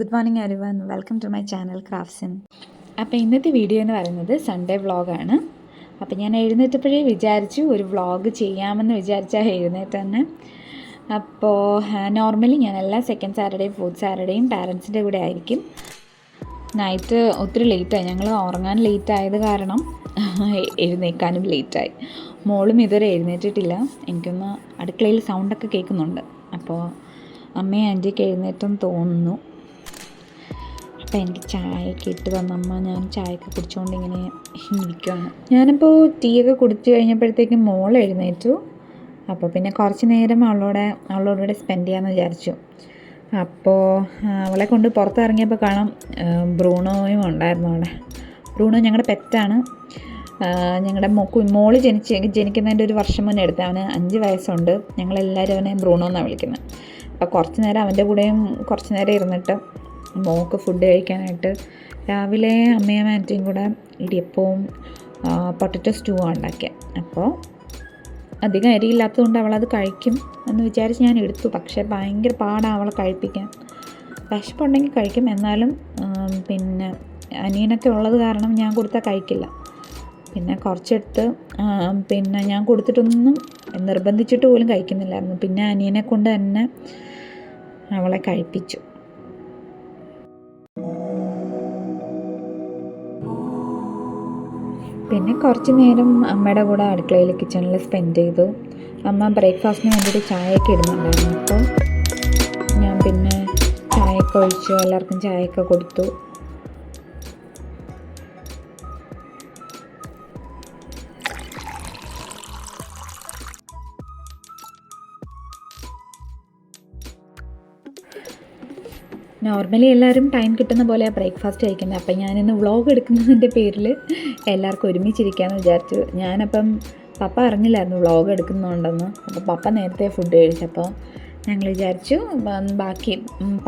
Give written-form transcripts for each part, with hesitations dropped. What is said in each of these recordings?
Good morning everyone, welcome to my channel ക്രാഫ്റ്റ്സിൻ. അപ്പോൾ ഇന്നത്തെ വീഡിയോ എന്ന് പറയുന്നത് സൺഡേ വ്ളോഗാണ്. അപ്പോൾ ഞാൻ എഴുന്നേറ്റപ്പോഴേ വിചാരിച്ചു ഒരു വ്ളോഗ് ചെയ്യാമെന്ന് വിചാരിച്ചാൽ എഴുന്നേറ്റ് തന്നെ. അപ്പോൾ നോർമലി ഞാൻ എല്ലാ സെക്കൻഡ് സാറ്റർഡേയും ഫോർത്ത് സാറ്റർഡേയും പാരൻസിൻ്റെ കൂടെ ആയിരിക്കും. നൈറ്റ് ഒത്തിരി ലേറ്റായി, ഞങ്ങൾ ഉറങ്ങാൻ ലേറ്റ് ആയത് കാരണം എഴുന്നേൽക്കാനും ലേറ്റായി. മോളും ഇതുവരെ എഴുന്നേറ്റിട്ടില്ല. എനിക്കൊന്ന് അടുക്കളയിൽ സൗണ്ടൊക്കെ കേൾക്കുന്നുണ്ട്. അപ്പോൾ അമ്മയും ആൻറ്റിയൊക്കെ എഴുന്നേറ്റെന്ന് തോന്നുന്നു. അപ്പോൾ എനിക്ക് ചായയൊക്കെ ഇട്ട് തന്നമ്മ, ഞാൻ ചായയൊക്കെ കുടിച്ചുകൊണ്ട് ഇങ്ങനെ ഇരിക്കുകയാണ്. ഞാനിപ്പോൾ ടീയൊക്കെ കുടിച്ച് കഴിഞ്ഞപ്പോഴത്തേക്കും മോൾ എഴുന്നേറ്റു. അപ്പോൾ പിന്നെ കുറച്ച് നേരം അവളോടുകൂടെ സ്പെൻഡ് ചെയ്യാമെന്ന് വിചാരിച്ചു. അപ്പോൾ അവളെ കൊണ്ട് പുറത്തിറങ്ങിയപ്പോൾ കാണാം ബ്രൂണോയും ഉണ്ടായിരുന്നു അവിടെ. ബ്രൂണോ ഞങ്ങളുടെ പെറ്റാണ്. ഞങ്ങളുടെ മോള് ജനിക്കുന്നതിൻ്റെ ഒരു വർഷം മുന്നേ എടുത്ത്. അവന് 5 വയസ്സുണ്ട്. ഞങ്ങളെല്ലാവരും അവനെ ബ്രൂണോ എന്നാണ് വിളിക്കുന്നത്. അപ്പോൾ കുറച്ച് നേരം അവൻ്റെ കൂടെയും കുറച്ച് നേരം ഇരുന്നിട്ട് മോൾക്ക് ഫുഡ് കഴിക്കാനായിട്ട് രാവിലെ അമ്മയും ആൻറ്റിയും കൂടെ ഇടിയപ്പവും പൊട്ടറ്റോ സ്റ്റൂവും ഉണ്ടാക്കിയത്. അപ്പോൾ അധികം അരിയില്ലാത്തതുകൊണ്ട് അവളത് കഴിക്കും എന്ന് വിചാരിച്ച് ഞാൻ എടുത്തു. പക്ഷേ ഭയങ്കര പാടാണ് അവളെ കഴിപ്പിക്കാൻ. വിശപ്പുണ്ടെങ്കിൽ കഴിക്കും, എന്നാലും പിന്നെ അനിയനൊക്കെ ഉള്ളത് കാരണം ഞാൻ കൊടുത്താൽ കഴിക്കില്ല. പിന്നെ കുറച്ചെടുത്ത് പിന്നെ ഞാൻ കൊടുത്തിട്ടൊന്നും നിർബന്ധിച്ചിട്ട് പോലും കഴിക്കുന്നില്ലായിരുന്നു. പിന്നെ അനിയനെ കൊണ്ട് തന്നെ അവളെ കഴിപ്പിച്ചു. പിന്നെ കുറച്ച് നേരം അമ്മയുടെ കൂടെ അടുക്കളയിൽ കിച്ചണിൽ സ്പെൻഡ് ചെയ്തു. അമ്മ ബ്രേക്ക്ഫാസ്റ്റിന് വേണ്ടിയിട്ട് ചായയൊക്കെ ഇടുന്നുണ്ടായിരുന്നു. അപ്പോൾ ഞാൻ പിന്നെ ചായയൊക്കെ ഒഴിച്ചു, എല്ലാവർക്കും ചായയൊക്കെ കൊടുത്തു. നോർമലി എല്ലാവരും ടൈം കിട്ടുന്ന പോലെയാണ് ബ്രേക്ക്ഫാസ്റ്റ് കഴിക്കുന്നത്. അപ്പം ഞാനിന്ന് വ്ളോഗ് എടുക്കുന്നതിൻ്റെ പേരിൽ എല്ലാവർക്കും ഒരുമിച്ചിരിക്കാമെന്ന് വിചാരിച്ചു. ഞാനപ്പം പപ്പ അറിഞ്ഞില്ലായിരുന്നു വ്ളോഗ് എടുക്കുന്നുണ്ടെന്ന്. അപ്പോൾ പപ്പ നേരത്തെ ഫുഡ് കഴിച്ചപ്പോൾ ഞങ്ങൾ വിചാരിച്ചു ബാക്കി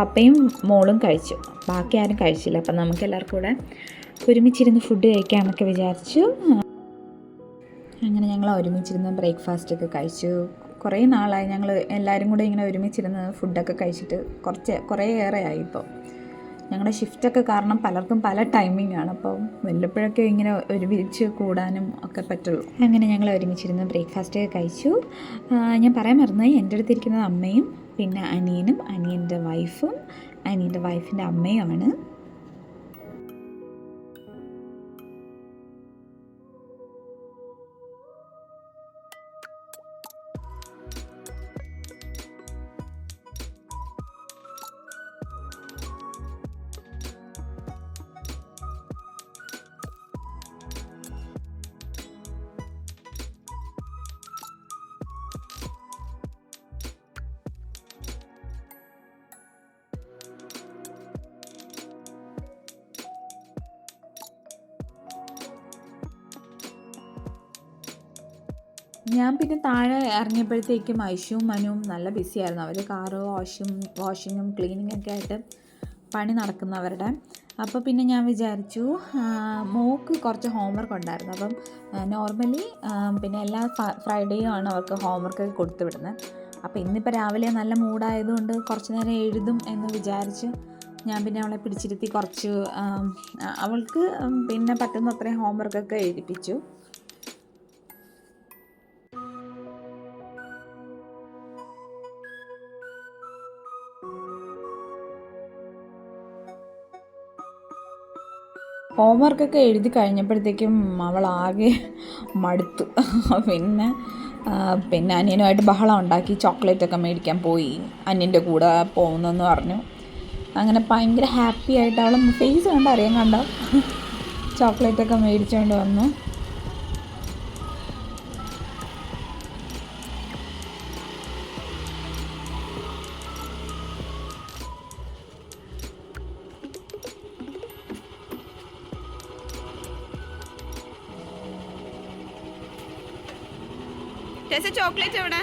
പപ്പയും മോളും കഴിച്ചു, ബാക്കി ആരും കഴിച്ചില്ല. അപ്പം നമുക്ക് എല്ലാവർക്കും കൂടെ ഒരുമിച്ചിരുന്ന് ഫുഡ് കഴിക്കാമെന്നൊക്കെ വിചാരിച്ചു. അങ്ങനെ ഞങ്ങൾ ഒരുമിച്ചിരുന്ന് ബ്രേക്ക്ഫാസ്റ്റൊക്കെ കഴിച്ചു. കുറേ നാളായി ഞങ്ങൾ എല്ലാവരും കൂടെ ഇങ്ങനെ ഒരുമിച്ചിരുന്ന് ഫുഡൊക്കെ കഴിച്ചിട്ട് കുറേ ഏറെ ആയി. ഇപ്പോൾ ഞങ്ങളുടെ ഷിഫ്റ്റൊക്കെ കാരണം പലർക്കും പല ടൈമിങ്ങാണ്. അപ്പോൾ വല്ലപ്പോഴൊക്കെ ഇങ്ങനെ ഒരുമിച്ച് കൂടാനും ഒക്കെ പറ്റുള്ളൂ. അങ്ങനെ ഞങ്ങൾ ഒരുമിച്ചിരുന്ന് ബ്രേക്ക്ഫാസ്റ്റൊക്കെ കഴിച്ചു. ഞാൻ പറയാൻ മറന്നു, എൻ്റെ അടുത്തിരിക്കുന്നത് അമ്മയും പിന്നെ അനിയനും, അനിയൻ്റെ വൈഫും അനിയൻ്റെ വൈഫിൻ്റെ അമ്മയുമാണ്. ഞാൻ പിന്നെ താഴെ ഇറങ്ങിയപ്പോഴത്തേക്കും ഐഷുവും മനുവും നല്ല ബിസിയായിരുന്നു. അവർ കാറ് വാഷിങ്ങും ക്ലീനിങ്ങൊക്കെ ആയിട്ട് പണി നടക്കുന്നവരുടെ. അപ്പോൾ പിന്നെ ഞാൻ വിചാരിച്ചു മോൾക്ക് കുറച്ച് ഹോംവർക്ക് ഉണ്ടായിരുന്നു. അപ്പം നോർമലി പിന്നെ എല്ലാ ഫ്രൈഡേയും ആണ് അവർക്ക് ഹോംവർക്ക് കൊടുത്തു വിടുന്നത്. അപ്പോൾ ഇന്നിപ്പോൾ രാവിലെ നല്ല മൂഡായതുകൊണ്ട് കുറച്ച് നേരം എഴുതും എന്ന് വിചാരിച്ച് ഞാൻ പിന്നെ അവളെ പിടിച്ചിരുത്തി കുറച്ച് അവൾക്ക് പിന്നെ പറ്റുന്ന അത്രയും ഹോംവർക്കൊക്കെ എഴുതിപ്പിച്ചു. ഹോംവർക്കൊക്കെ എഴുതി കഴിഞ്ഞപ്പോഴത്തേക്കും അവളാകെ മടുത്തു. പിന്നെ അനിയനുമായിട്ട് ബഹളം ഉണ്ടാക്കി, ചോക്ലേറ്റൊക്കെ മേടിക്കാൻ പോയി, അനിയൻ്റെ കൂടെ പോകുന്നെന്ന് പറഞ്ഞു. അങ്ങനെ ഭയങ്കര ഹാപ്പി ആയിട്ട് അവൾ ഫേസ് കണ്ട അറിയാൻ കണ്ട ചോക്ലേറ്റൊക്കെ മേടിച്ചുകൊണ്ട് വന്നു. ചോക്ലേറ്റ് എവിടെ?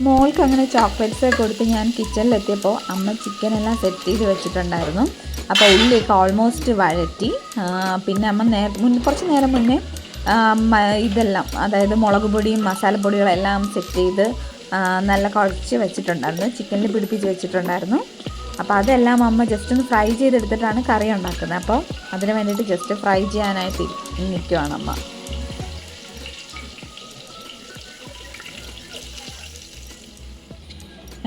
മോൾക്ക് അങ്ങനെ ചോക്ലേറ്റ്സ് കൊടുത്ത് ഞാൻ കിച്ചണിലെത്തിയപ്പോൾ അമ്മ ചിക്കനെല്ലാം സെറ്റ് ചെയ്ത് വെച്ചിട്ടുണ്ടായിരുന്നു. അപ്പോൾ ഉള്ളിലേക്ക് ഓൾമോസ്റ്റ് വഴറ്റി. പിന്നെ അമ്മ കുറച്ച് നേരം മുന്നേ ഇതെല്ലാം, അതായത് മുളക് പൊടിയും മസാലപ്പൊടികളെല്ലാം സെറ്റ് ചെയ്ത് നല്ല കുഴച്ച് വെച്ചിട്ടുണ്ടായിരുന്നു, ചിക്കനിൽ പിടിപ്പിച്ച് വെച്ചിട്ടുണ്ടായിരുന്നു. അപ്പോൾ അതെല്ലാം അമ്മ ജസ്റ്റ് ഒന്ന് ഫ്രൈ ചെയ്തെടുത്തിട്ടാണ് കറി ഉണ്ടാക്കുന്നത്. അപ്പോൾ അതിന് വേണ്ടിയിട്ട് ജസ്റ്റ് ഫ്രൈ ചെയ്യാനായിട്ട് നിൽക്കുവാണ് അമ്മ.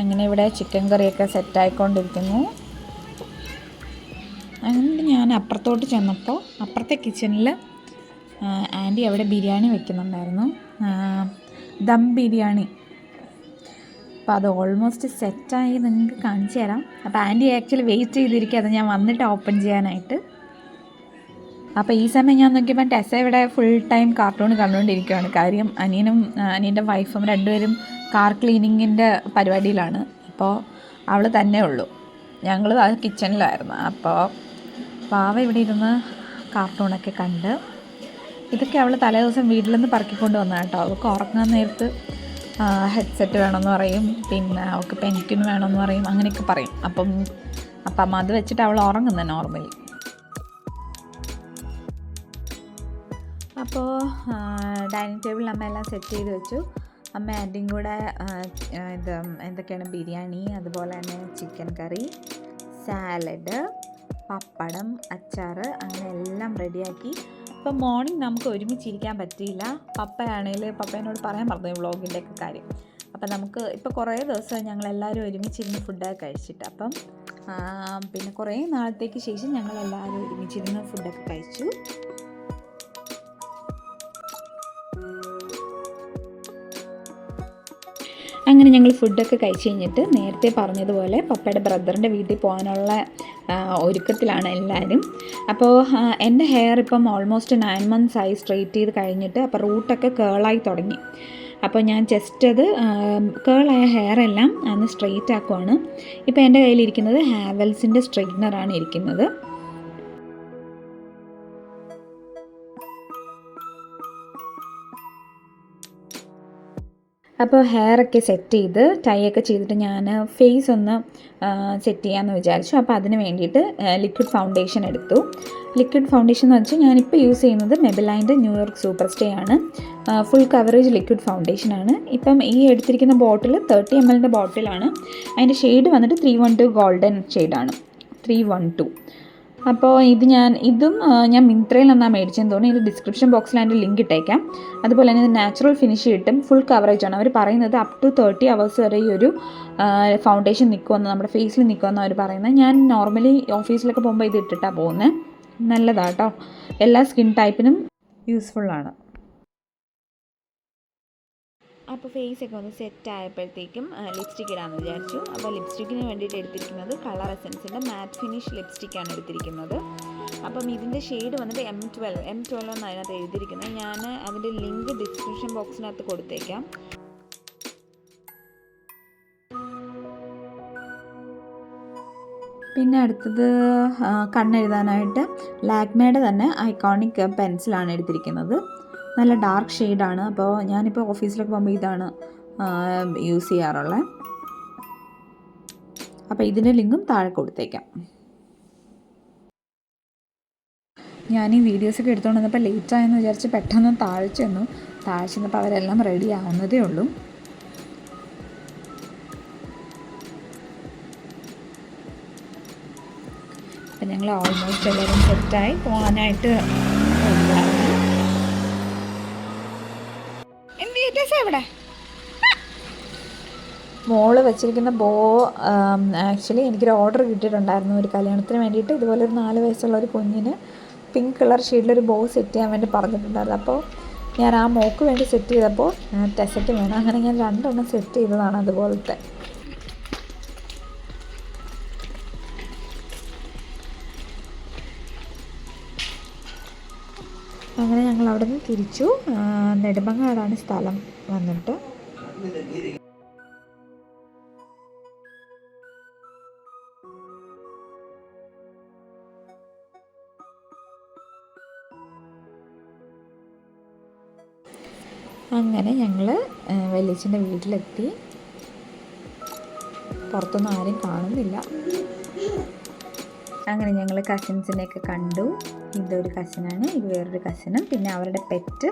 അങ്ങനെ ഇവിടെ ചിക്കൻ കറിയൊക്കെ സെറ്റായിക്കൊണ്ടിരിക്കുന്നു. അങ്ങനെ ഞാൻ അപ്പുറത്തോട്ട് ചെന്നപ്പോൾ അപ്പുറത്തെ കിച്ചണിൽ ആൻറ്റി അവിടെ ബിരിയാണി വെക്കുന്നുണ്ടായിരുന്നു, ദം ബിരിയാണി. അപ്പോൾ അത് ഓൾമോസ്റ്റ് സെറ്റായി നിങ്ങൾക്ക് കാണിച്ചു തരാം. അപ്പോൾ ആൻറ്റി ആക്ച്വലി വെയിറ്റ് ചെയ്തിരിക്കുക, അത് ഞാൻ വന്നിട്ട് ഓപ്പൺ ചെയ്യാനായിട്ട്. അപ്പോൾ ഈ സമയം ഞാൻ നോക്കിയപ്പോൾ ടെസ്സ ഇവിടെ ഫുൾ ടൈം കാർട്ടൂൺ കണ്ടുകൊണ്ടിരിക്കുകയാണ്. കാര്യം അനിയൻ്റെ വൈഫും രണ്ടുപേരും കാർ ക്ലീനിങ്ങിൻ്റെ പരിപാടിയിലാണ്. അപ്പോൾ അവൾ തന്നെ ഉള്ളൂ, ഞങ്ങൾ ആ കിച്ചണിലായിരുന്നു. അപ്പോൾ പാവ ഇവിടെ ഇരുന്ന് കാർട്ടൂണൊക്കെ കണ്ട്. ഇതൊക്കെ അവൾ തലേ ദിവസം വീട്ടിൽ നിന്ന് പറക്കിക്കൊണ്ട് വന്നതാണ് കേട്ടോ. അവൾക്ക് ഉറങ്ങാൻ നേരത്ത് ഹെഡ്സെറ്റ് വേണമെന്ന് പറയും, പിന്നെ അവൾക്ക് പെൻറ്റിന് വേണമെന്ന് പറയും, അങ്ങനെയൊക്കെ പറയും. അപ്പം അമ്മ അത് വെച്ചിട്ട് അവൾ ഉറങ്ങുന്നത് നോർമലി. അപ്പോൾ ഡൈനിങ് ടേബിളിൽ അമ്മ എല്ലാം സെറ്റ് ചെയ്ത് വെച്ചു. അമ്മ ആൻറ്റിയും കൂടെ ഇത് എന്തൊക്കെയാണ്, ബിരിയാണി, അതുപോലെ തന്നെ ചിക്കൻ കറി, സാലഡ്, പപ്പടം, അച്ചാർ, അങ്ങനെ എല്ലാം റെഡിയാക്കി. അപ്പോൾ മോർണിംഗ് നമുക്ക് ഒരുമിച്ചിരിക്കാൻ പറ്റിയില്ല. പപ്പേനോട് പറയാൻ പറഞ്ഞു വ്ളോഗിൻ്റെ ഒക്കെ കാര്യം. അപ്പം നമുക്ക് ഇപ്പോൾ കുറേ ദിവസം ഞങ്ങളെല്ലാവരും ഒരുമിച്ചിരുന്ന് ഫുഡൊക്കെ കഴിച്ചിട്ട്, അപ്പം പിന്നെ കുറേ നാളത്തേക്ക് ശേഷം ഞങ്ങളെല്ലാവരും ഒരുമിച്ചിരുന്ന് ഫുഡൊക്കെ കഴിച്ചു. അങ്ങനെ ഞങ്ങൾ ഫുഡൊക്കെ കഴിച്ച് കഴിഞ്ഞിട്ട് നേരത്തെ പറഞ്ഞതുപോലെ പപ്പയുടെ ബ്രദറിൻ്റെ വീട്ടിൽ പോകാനുള്ള ഒരുക്കത്തിലാണ് എല്ലാവരും. അപ്പോൾ എൻ്റെ ഹെയർ ഇപ്പം ഓൾമോസ്റ്റ് 9 months ആയി സ്ട്രെയിറ്റ് ചെയ്ത് കഴിഞ്ഞിട്ട്. അപ്പോൾ റൂട്ടൊക്കെ കേളായി തുടങ്ങി. അപ്പോൾ ഞാൻ ജസ്റ്റ് അത് കേളായ ഹെയർ എല്ലാം ഒന്ന് സ്ട്രെയിറ്റ് ആക്കുവാണ്. ഇപ്പോൾ എൻ്റെ കയ്യിലിരിക്കുന്നത് ഹാവൽസിൻ്റെ സ്ട്രെയിറ്റ്നറാണ് ഇരിക്കുന്നത്. അപ്പോൾ ഹെയറൊക്കെ സെറ്റ് ചെയ്ത് ടൈയൊക്കെ ചെയ്തിട്ട് ഞാൻ ഫേസ് ഒന്ന് സെറ്റ് ചെയ്യാമെന്ന് വിചാരിച്ചു. അപ്പോൾ അതിന് വേണ്ടിയിട്ട് ലിക്വിഡ് ഫൗണ്ടേഷൻ എടുത്തു. ലിക്വിഡ് ഫൗണ്ടേഷൻ എന്ന് വെച്ചാൽ ഞാനിപ്പോൾ യൂസ് ചെയ്യുന്നത് മെബിലൈൻ്റെ ന്യൂയോർക്ക് സൂപ്പർ സ്റ്റേ ആണ്. ഫുൾ കവറേജ് ലിക്വിഡ് ഫൗണ്ടേഷനാണ്. ഇപ്പം ഈ എടുത്തിരിക്കുന്ന ബോട്ടിൽ 30 ml ബോട്ടിലാണ്. അതിൻ്റെ ഷെയ്ഡ് വന്നിട്ട് 312 ഗോൾഡൻ ഷെയ്ഡാണ്, 312. അപ്പോൾ ഇതും ഞാൻ മിന്ത്രയിൽ നിന്നാണ് മേടിച്ചെന്ന് തോന്നുന്നു. ഇത് ഡിസ്ക്രിപ്ഷൻ ബോക്സിൽ അതിൻ്റെ ലിങ്ക് ഇട്ടേക്കാം. അതുപോലെ തന്നെ ഇത് നാച്ചുറൽ ഫിനിഷ് കിട്ടും, ഫുൾ കവറേജ് ആണ്. അവർ പറയുന്നത് അപ് ടു 30 hours വരെ ഈ ഒരു ഫൗണ്ടേഷൻ നിൽക്കുമെന്ന്, നമ്മുടെ ഫേസിൽ നിൽക്കുമെന്ന് അവർ പറയുന്നത്. ഞാൻ നോർമലി ഓഫീസിലൊക്കെ പോകുമ്പോൾ ഇത് ഇട്ടിട്ടാണ് പോകുന്നത്. നല്ലതാണ് കേട്ടോ, എല്ലാ സ്കിൻ ടൈപ്പിനും യൂസ്ഫുള്ളാണ്. അപ്പോൾ ഫേസൊക്കെ ഒന്ന് സെറ്റ് ആയപ്പോഴത്തേക്കും ലിപ്സ്റ്റിക്ക് ഇടാമെന്ന് വിചാരിച്ചു. അപ്പോൾ ലിപ്സ്റ്റിക്കിന് വേണ്ടിയിട്ട് എടുത്തിരിക്കുന്നത് കളർ എസൻസിൻ്റെ മാറ്റ് ഫിനിഷ് ലിപ്സ്റ്റിക്കാണ് എടുത്തിരിക്കുന്നത്. അപ്പം ഇതിൻ്റെ ഷെയ്ഡ് വന്നിട്ട് M12 എന്ന് അതിനകത്ത് എഴുതിയിരിക്കുന്നത്. ഞാൻ അതിൻ്റെ ലിങ്ക് ഡിസ്ക്രിപ്ഷൻ ബോക്സിനകത്ത് കൊടുത്തേക്കാം. പിന്നെ അടുത്തത് കണ്ണെഴുതാനായിട്ട് ലാക്മേയുടെ തന്നെ ഐക്കോണിക് പെൻസിലാണ് എടുത്തിരിക്കുന്നത്. നല്ല ഡാർക്ക് ഷെയ്ഡാണ്. അപ്പോൾ ഞാനിപ്പോൾ ഓഫീസിലൊക്കെ പോകുമ്പോൾ ഇതാണ് യൂസ് ചെയ്യാറുള്ളത്. അപ്പോൾ ഇതിൻ്റെ ലിങ്കും താഴെ കൊടുത്തേക്കാം. ഞാൻ ഈ വീഡിയോസൊക്കെ എടുത്തുകൊണ്ട് വന്നപ്പോൾ ലേറ്റായെന്ന് വിചാരിച്ച് പെട്ടെന്ന് താഴെ ചെന്നപ്പോൾ അവരെല്ലാം റെഡി ആവുന്നതേ ഉള്ളൂ. അപ്പം ഞങ്ങൾ ഓൾമോസ്റ്റ് എല്ലാവരും സെറ്റായി പോകാനായിട്ട് എവിടെ മോള് വെച്ചിരിക്കുന്ന ആക്ച്വലി എനിക്കൊരു ഓർഡർ കിട്ടിയിട്ടുണ്ടായിരുന്നു ഒരു കല്യാണത്തിന് വേണ്ടിയിട്ട്. ഇതുപോലെ ഒരു 4 വയസ്സുള്ള ഒരു കുഞ്ഞിന് പിങ്ക് കളർ ഷെയ്ഡിലൊരു ബോ സെറ്റ് ചെയ്യാൻ വേണ്ടി പറഞ്ഞിട്ടുണ്ടായിരുന്നു. അപ്പോൾ ഞാൻ ആ മോക്ക് വേണ്ടി സെറ്റ് ചെയ്തപ്പോൾ ടെസ്സയ്ക്ക് വേണം, അങ്ങനെ ഞാൻ 2 എണ്ണം സെറ്റ് ചെയ്തതാണ് അതുപോലത്തെ. അങ്ങനെ ഞങ്ങൾ അവിടെ നിന്ന് തിരിച്ചു. നെടുമങ്ങാടാണ് സ്ഥലം വന്നിട്ട്. അങ്ങനെ ഞങ്ങൾ വല്യച്ഛൻ്റെ വീട്ടിലെത്തി. പുറത്തൊന്നും ആരും കാണുന്നില്ല. അങ്ങനെ ഞങ്ങൾ കസിൻസിനെയൊക്കെ കണ്ടു. ഇതൊരു കസിനാണ്, ഇത് വേറൊരു കസിനും, പിന്നെ അവരുടെ പെറ്റ്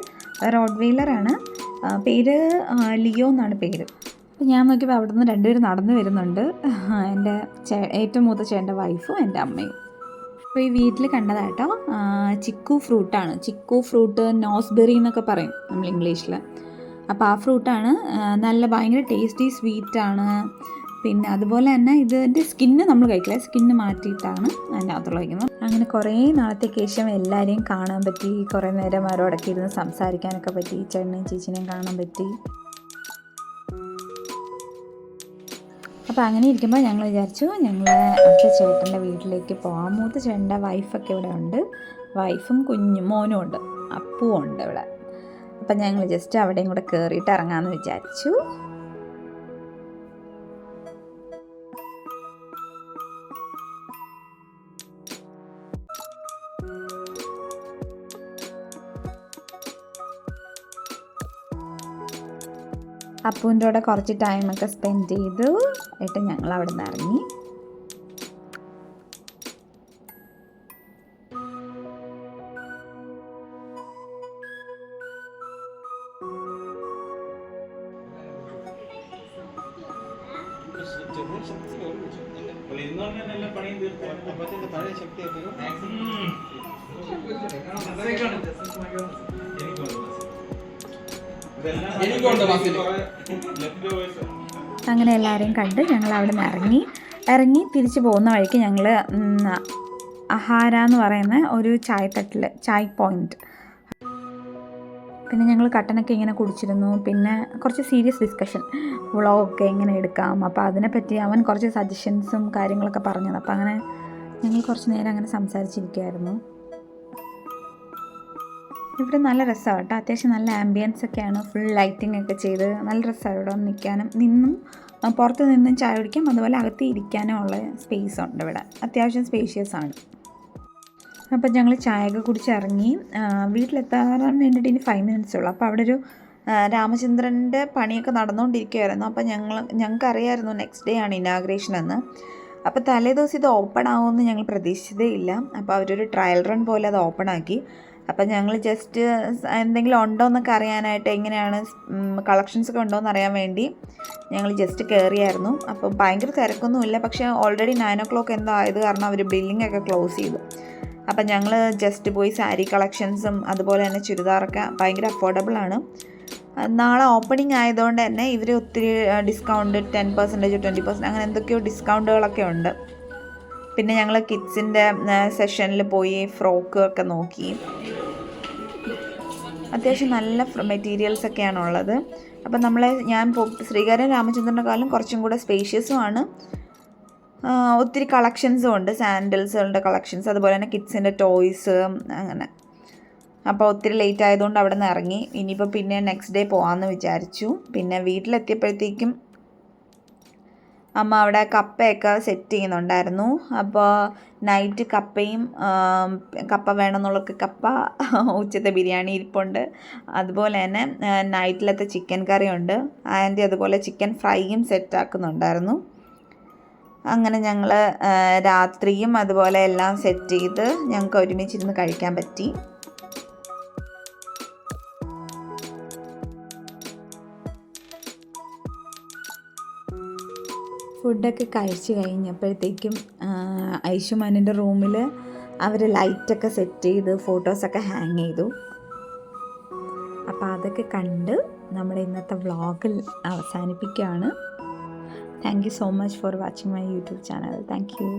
റോഡ് വീലറാണ്. പേര് ലിയോ എന്നാണ് പേര്. അപ്പോൾ ഞാൻ നോക്കിയപ്പോൾ അവിടെ നിന്ന് രണ്ടുപേരും നടന്നു വരുന്നുണ്ട്. എൻ്റെ ഏറ്റവും മൂത്ത ചേട്ടൻ്റെ വൈഫും എൻ്റെ അമ്മയും. അപ്പോൾ ഈ വീട്ടിൽ കണ്ടതാട്ടോ ചിക്കു ഫ്രൂട്ടാണ്. ചിക്കു ഫ്രൂട്ട്, നോസ്ബെറി എന്നൊക്കെ പറയും നമ്മൾ ഇംഗ്ലീഷിൽ. അപ്പോൾ ആ ഫ്രൂട്ടാണ്. നല്ല ഭയങ്കര ടേസ്റ്റി സ്വീറ്റാണ്. പിന്നെ അതുപോലെ തന്നെ ഇതിൻ്റെ സ്കിന്ന് നമ്മൾ കഴിക്കില്ല, സ്കിന്ന് മാറ്റിയിട്ടാണ് അതിനകത്തുള്ള കഴിക്കുന്നത്. അങ്ങനെ കുറേ നാളത്തേക്ക് ശേഷം എല്ലാവരെയും കാണാൻ പറ്റി. കുറേ നേരം അവരോടൊക്കെ ഇരുന്ന് സംസാരിക്കാനൊക്കെ പറ്റി. ചേട്ടനെയും ചേച്ചിനെയും കാണാൻ പറ്റി. അപ്പോൾ അങ്ങനെ ഇരിക്കുമ്പോൾ ഞങ്ങൾ വിചാരിച്ചു ഞങ്ങൾ അടുത്ത ചേട്ടൻ്റെ വീട്ടിലേക്ക് പോകാം. മൂത്ത ചേട്ടൻ്റെ വൈഫൊക്കെ ഇവിടെ ഉണ്ട്, വൈഫും മോനും ഉണ്ട്, അപ്പുവും ഉണ്ട് ഇവിടെ. അപ്പം ഞങ്ങൾ ജസ്റ്റ് അവിടെയും കൂടെ കയറിയിട്ട് ഇറങ്ങാമെന്ന് വിചാരിച്ചു. അപ്പൂൻ്റെ കൂടെ കുറച്ച് ടൈമൊക്കെ സ്പെൻഡ് ചെയ്തു. എന്നിട്ട് ഞങ്ങൾ അവിടെ നിന്ന് ഇറങ്ങി. അങ്ങനെ എല്ലാവരെയും കണ്ട് ഞങ്ങൾ അവിടെ നിന്ന് ഇറങ്ങി തിരിച്ചു പോകുന്ന വഴിക്ക് ഞങ്ങൾ അഹാര എന്ന് പറയുന്ന ഒരു ചായത്തട്ടിൽ, ചായ് പോയിൻറ്റ്, പിന്നെ ഞങ്ങൾ കട്ടനൊക്കെ ഇങ്ങനെ കുടിച്ചിരുന്നു. പിന്നെ കുറച്ച് സീരിയസ് ഡിസ്കഷൻ, വ്ളോഗൊക്കെ എങ്ങനെ എടുക്കാം, അപ്പോൾ അതിനെപ്പറ്റി അവൻ കുറച്ച് സജഷൻസും കാര്യങ്ങളൊക്കെ പറഞ്ഞത്. അപ്പോൾ അങ്ങനെ ഞങ്ങൾ കുറച്ച് നേരം അങ്ങനെ സംസാരിച്ചിരിക്കുമായിരുന്നു. ഇവിടെ നല്ല രസമാണ് കേട്ടോ, അത്യാവശ്യം നല്ല ആംബിയൻസ് ഒക്കെയാണ്, ഫുൾ ലൈറ്റിംഗ് ഒക്കെ ചെയ്ത് നല്ല രസമാണ് ഇവിടെ നിൽക്കാനും. പുറത്ത് നിന്നും ചായ കുടിക്കാം, അതുപോലെ അകത്ത് ഇരിക്കാനും ഉള്ള സ്പേസ് ഉണ്ട് ഇവിടെ, അത്യാവശ്യം സ്പേഷ്യസ് ആണ്. അപ്പം ഞങ്ങൾ ചായയൊക്കെ കുടിച്ച് ഇറങ്ങി. വീട്ടിലെത്താൻ വേണ്ടിയിട്ട് ഇനി 5 minutes ഉള്ളൂ. അപ്പോൾ അവിടെ ഒരു രാമചന്ദ്രൻ്റെ പണിയൊക്കെ നടന്നുകൊണ്ടിരിക്കുകയായിരുന്നു. അപ്പോൾ ഞങ്ങൾക്കറിയായിരുന്നു നെക്സ്റ്റ് ഡേ ആണ് ഇനാഗ്രേഷൻ എന്ന്. അപ്പോൾ തലേ ദിവസം ഇത് ഓപ്പൺ ആവുമെന്ന് ഞങ്ങൾ പ്രതീക്ഷിച്ചതേ ഇല്ല. അപ്പോൾ അവരൊരു ട്രയൽ റൺ പോലെ അത് ഓപ്പൺ ആക്കി. അപ്പം ഞങ്ങൾ ജസ്റ്റ് എന്തെങ്കിലും ഉണ്ടോ എന്നൊക്കെ അറിയാനായിട്ട്, എങ്ങനെയാണ് കളക്ഷൻസൊക്കെ ഉണ്ടോ എന്ന് അറിയാൻ വേണ്ടി ഞങ്ങൾ ജസ്റ്റ് കയറിയായിരുന്നു. അപ്പം ഭയങ്കര തിരക്കൊന്നുമില്ല, പക്ഷേ ഓൾറെഡി 9 o'clock എന്തോ ആയത് കാരണം അവർ ബില്ലിംഗ് ഒക്കെ ക്ലോസ് ചെയ്തു. അപ്പം ഞങ്ങൾ ജസ്റ്റ് പോയി സാരി കളക്ഷൻസും അതുപോലെ തന്നെ ചുരിദാറൊക്കെ ഭയങ്കര അഫോർഡബിളാണ്. നാളെ ഓപ്പണിംഗ് ആയതുകൊണ്ട് തന്നെ ഇവർ ഒത്തിരി ഡിസ്കൗണ്ട് 10%, 20% അങ്ങനെ എന്തൊക്കെയോ ഡിസ്കൗണ്ടുകളൊക്കെ ഉണ്ട്. പിന്നെ ഞങ്ങൾ കിഡ്സിൻ്റെ സെഷനിൽ പോയി ഫ്രോക്ക് ഒക്കെ നോക്കി. അത്യാവശ്യം നല്ല മെറ്റീരിയൽസൊക്കെയാണ് ഉള്ളത്. അപ്പം ഞാൻ ശ്രീകാര്യം രാമചന്ദ്രനെക്കാളും കുറച്ചും കൂടെ സ്പേഷ്യസുമാണ്. ഒത്തിരി കളക്ഷൻസും ഉണ്ട്, സാൻഡൽസുകളുടെ കളക്ഷൻസ്, അതുപോലെ തന്നെ കിഡ്സിൻ്റെ ടോയ്സ് അങ്ങനെ. അപ്പോൾ ഒത്തിരി ലേറ്റ് ആയതുകൊണ്ട് അവിടെ നിന്ന് ഇറങ്ങി. ഇനിയിപ്പോൾ പിന്നെ നെക്സ്റ്റ് ഡേ പോകാമെന്ന് വിചാരിച്ചു. പിന്നെ വീട്ടിലെത്തിയപ്പോഴത്തേക്കും അമ്മ അവിടെ കപ്പയൊക്കെ സെറ്റ് ചെയ്യുന്നുണ്ടായിരുന്നു. അപ്പോൾ നൈറ്റ് കപ്പ വേണമെന്നുള്ളവർക്ക് കപ്പ, ഉച്ചത്തെ ബിരിയാണി ഇരിപ്പുണ്ട്, അതുപോലെ തന്നെ നൈറ്റിലത്തെ ചിക്കൻ കറിയുണ്ട്. ആൻറ്റി അതുപോലെ ചിക്കൻ ഫ്രൈയും സെറ്റാക്കുന്നുണ്ടായിരുന്നു. അങ്ങനെ ഞങ്ങൾ രാത്രിയും അതുപോലെ എല്ലാം സെറ്റ് ചെയ്ത് ഞങ്ങൾക്ക് ഒരുമിച്ചിരുന്ന് കഴിക്കാൻ പറ്റി. ഫുഡൊക്കെ കഴിച്ച് കഴിഞ്ഞപ്പോഴത്തേക്കും ഐഷുമാനിൻ്റെ റൂമിൽ അവർ ലൈറ്റൊക്കെ സെറ്റ് ചെയ്ത് ഫോട്ടോസൊക്കെ ഹാങ് ചെയ്തു. അപ്പോൾ അതൊക്കെ കണ്ട് നമ്മുടെ ഇന്നത്തെ വ്ളോഗ് അവസാനിപ്പിക്കുകയാണ്. Thank you so much for watching my YouTube channel. Thank you.